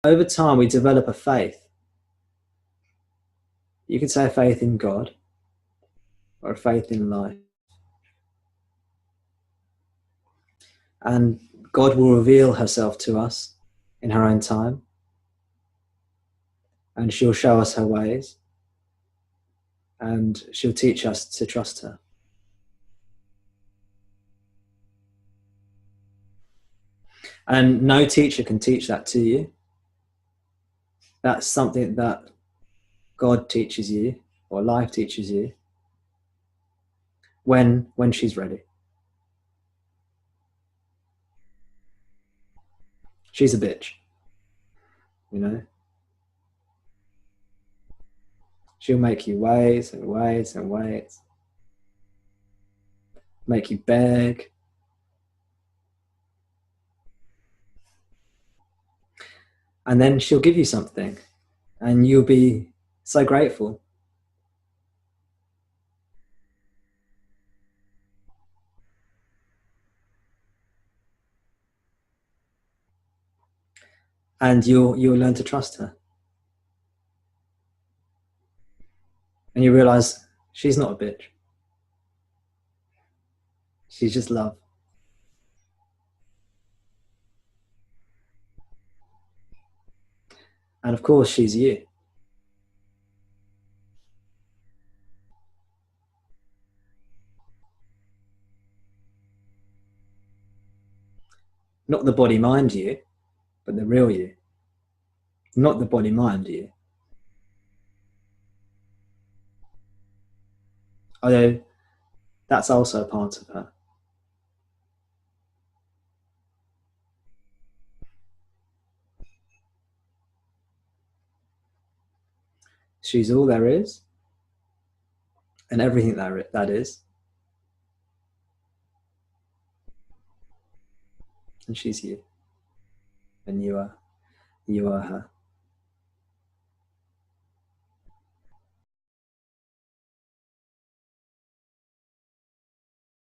over time, we develop a faith. You could say a faith in God or a faith in life. And God will reveal herself to us in her own time. And she'll show us her ways. And she'll teach us to trust her. And no teacher can teach that to you. That's something that God teaches you, or life teaches you, when she's ready. She's a bitch, you know. She'll make you wait and wait and wait. Make you beg. And then she'll give you something and you'll be so grateful. And you'll learn to trust her. And you realize she's not a bitch. She's just love. And of course, she's you. Not the body-mind you, but the real you. Not the body-mind you. Although that's also a part of her. She's all there is, and everything that is. And she's you. And you are her.